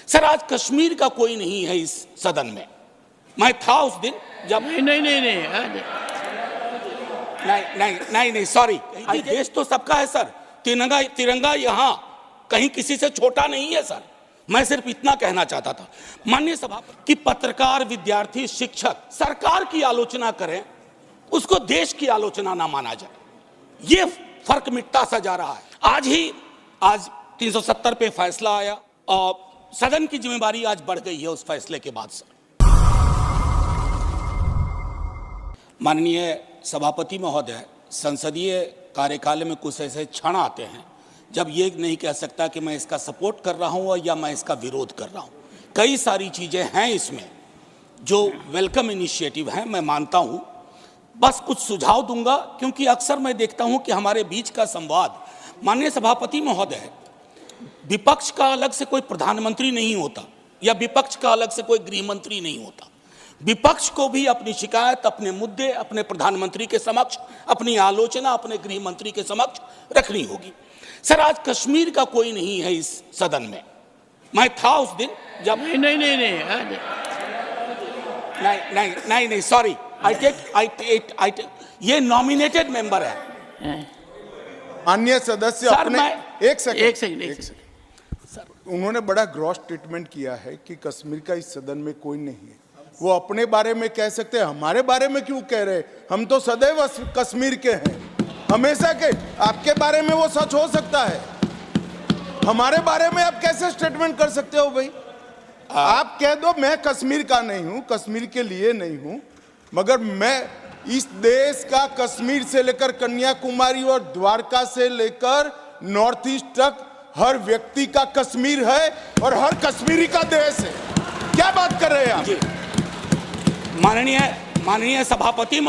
Sir आज कश्मीर का कोई नहीं है इस सदन में। मैं था उस दिन जब नहीं सॉरी, देश तो सबका है सर। तिरंगा यहाँ कहीं किसी से छोटा नहीं है सर। मैं सिर्फ इतना कहना चाहता था माननीय सभापति कि पत्रकार, विद्यार्थी, शिक्षक सरकार की आलोचना करें, उसको देश की आलोचना ना माना जाए। ये फर्क मिटता सा जा रहा है। आज 370 पे फैसला आया और सदन की जिम्मेदारी आज बढ़ गई है उस फैसले के बाद सर। माननीय सभापति महोदय, संसदीय कार्यकाल में कुछ ऐसे क्षण आते हैं जब ये नहीं कह सकता कि मैं इसका सपोर्ट कर रहा हूं या मैं इसका विरोध कर रहा हूं। कई सारी चीजें हैं इसमें जो वेलकम इनिशिएटिव हैं, मैं मानता हूं। बस कुछ सुझाव दूंगा क्योंकि अक्सर मैं देखता हूं कि हमारे बीच का संवाद, माननीय सभापति महोदय, विपक्ष का अलग से कोई प्रधानमंत्री नहीं होता या विपक्ष का अलग से कोई गृह मंत्री नहीं होता। विपक्ष को भी अपनी शिकायत, अपने मुद्दे अपने प्रधानमंत्री के समक्ष, अपनी आलोचना अपने गृह मंत्री के समक्ष रखनी होगी। सर आज कश्मीर का कोई नहीं है इस सदन में। मैं था उस दिन जब नहीं सॉरी, आई टेक ये नॉमिनेटेड मेंबर है। माननीय सदस्य अपने एक सेकंड सर, उन्होंने बड़ा ग्रॉस स्टेटमेंट किया है कि कश्मीर का इस सदन में कोई नहीं है। वो अपने बारे में कह सकते हैं, हमारे बारे में क्यों कह रहे? हम तो सदैव कश्मीर के हैं, हमेशा के। आपके बारे में वो सच हो सकता है, हमारे बारे में आप कैसे स्टेटमेंट कर सकते हो भाई? आप कह दो मैं कश्मीर का नहीं हूं, कश्मीर के लिए नहीं हूं, मगर मैं इस देश का कश्मीर से लेकर कन्याकुमारी और द्वारका से लेकर नॉर्थ ईस्ट तक हर व्यक्ति का कश्मीर है और हर कश्मीरी का देश है। क्या बात कर रहे हैं आप? माननीय सभापति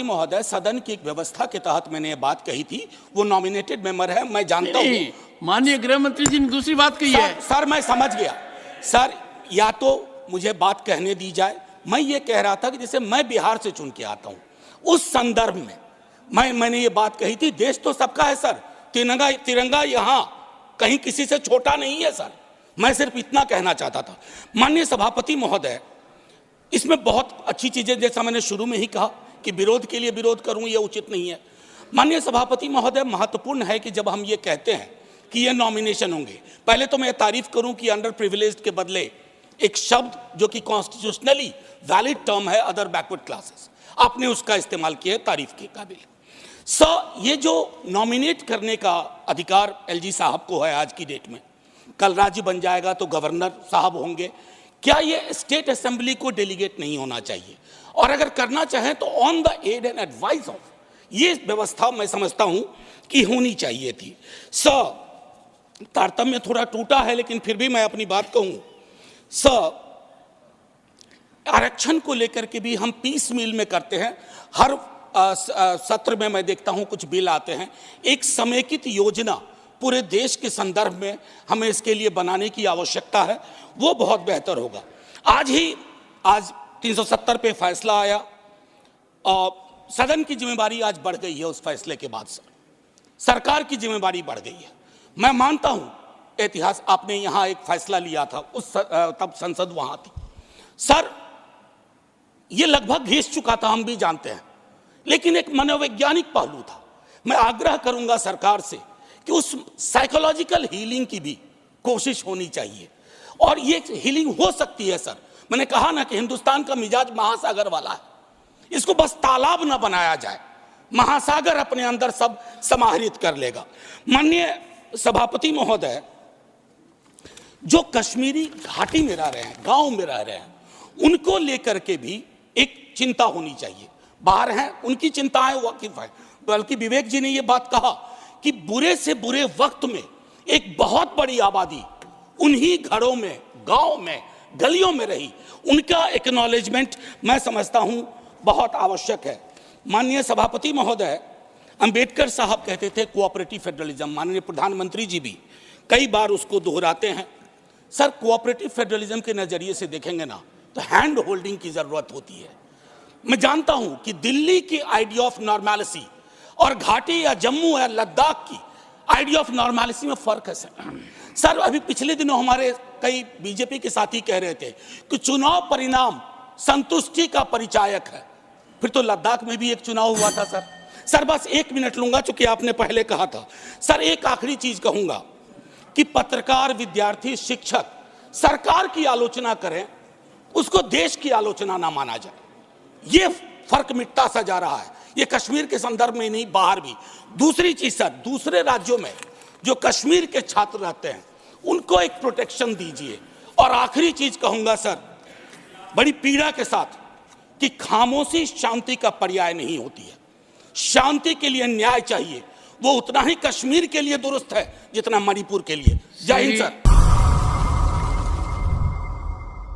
महोदय, सदन की एक व्यवस्था के तहत मैंने ये बात कही थी। वो नॉमिनेटेड मेंबर है, मैं जानता हूँ। माननीय गृह मंत्री जी ने दूसरी बात कही है। सर मैं समझ गया सर, या तो मुझे बात कहने दी जाए। मैं ये कह रहा था कि जैसे मैं बिहार से चुन के आता हूँ, उस संदर्भ में मैंने ये बात कही थी। देश तो सबका है सर। तिरंगा यहाँ कहीं किसी से छोटा नहीं है सर। मैं सिर्फ इतना कहना चाहता था माननीय सभापति महोदय। इसमें बहुत अच्छी चीजें, जैसा मैंने शुरू में ही कहा कि विरोध के लिए विरोध करूं ये उचित नहीं है। माननीय सभापति महोदय, महत्वपूर्ण है कि जब हम ये कहते हैं कि ये नॉमिनेशन होंगे, पहले तो मैं तारीफ करूं कि अंडर प्रिविलेज्ड के बदले एक शब्द जो कि कॉन्स्टिट्यूशनली वैलिड टर्म है, अदर बैकवर्ड क्लासेस, आपने उसका इस्तेमाल किया, तारीफ के काबिल। ये जो नॉमिनेट करने का अधिकार एलजी साहब को है आज की डेट में, कल राज्य बन जाएगा तो गवर्नर साहब होंगे। क्या ये स्टेट असेंबली को डेलीगेट नहीं होना चाहिए? और अगर करना चाहें तो on the aid and advice of, ये व्यवस्था मैं समझता हूं कि होनी चाहिए थी। तारतम्य थोड़ा टूटा है, लेकिन फिर भी मैं अपनी बात कहूं। आरक्षण को लेकर के भी हम पीस मील में करते हैं। हर सत्र में मैं देखता हूं कुछ बिल आते हैं। एक समेकित योजना पूरे देश के संदर्भ में हमें इसके लिए बनाने की आवश्यकता है, वो बहुत बेहतर होगा। आज 370 पे फैसला आया और सदन की जिम्मेदारी आज बढ़ गई है उस फैसले के बाद सर। सरकार की जिम्मेदारी बढ़ गई है। मैं मानता हूं इतिहास, आपने यहां एक फैसला लिया था, तब संसद वहां थी सर। ये लगभग घिस चुका था, हम भी जानते हैं, लेकिन एक मनोवैज्ञानिक पहलू था। मैं आग्रह करूंगा सरकार से कि उस साइकोलॉजिकल हीलिंग की भी कोशिश होनी चाहिए, और ये हीलिंग हो सकती है सर। मैंने कहा ना कि हिंदुस्तान का मिजाज महासागर वाला है, इसको बस तालाब ना बनाया जाए, महासागर अपने अंदर सब समाहित कर लेगा। माननीय सभापति महोदय, जो कश्मीरी घाटी में रह रहे हैं, गांव में रह रहे हैं, उनको लेकर के भी एक चिंता होनी चाहिए। बाहर हैं, उनकी चिंताएं वाकिफ है। बल्कि विवेक जी ने यह बात कहा कि बुरे से बुरे वक्त में एक बहुत बड़ी आबादी उन्हीं घरों में, गांव में, गलियों में रही। उनका एक्नॉलेजमेंट मैं समझता हूं बहुत आवश्यक है। माननीय सभापति महोदय, अंबेडकर साहब कहते थे कोऑपरेटिव फेडरलिज्म। माननीय प्रधानमंत्री जी भी कई बार उसको दोहराते हैं सर। कोऑपरेटिव फेडरलिज्म के नजरिए से देखेंगे ना तो हैंड होल्डिंग की जरूरत होती है। मैं जानता हूं कि दिल्ली की आइडिया ऑफ नॉर्मैलिटी और घाटी या जम्मू या लद्दाख की आइडिया ऑफ नॉर्मैलिटी में फर्क है सर। सर अभी पिछले दिनों हमारे कई बीजेपी के साथी कह रहे थे कि चुनाव परिणाम संतुष्टि का परिचायक है। फिर तो लद्दाख में भी एक चुनाव हुआ था सर। सर बस 1 मिनट लूंगा चूंकि आपने पहले कहा था। सर एक आखिरी चीज कहूंगा कि पत्रकार, विद्यार्थी, शिक्षक सरकार की आलोचना करें, उसको देश की आलोचना ना माना जाए। ये फर्क मिटता सा जा रहा है, ये कश्मीर के संदर्भ में नहीं, बाहर भी। दूसरी चीज सर, दूसरे राज्यों में जो कश्मीर के छात्र रहते हैं उनको एक प्रोटेक्शन दीजिए। और आखिरी चीज कहूंगा सर, बड़ी पीड़ा के साथ, कि खामोशी शांति का पर्याय नहीं होती है। शांति के लिए न्याय चाहिए, वो उतना ही कश्मीर के लिए दुरुस्त है जितना मणिपुर के लिए। जय हिंद सर।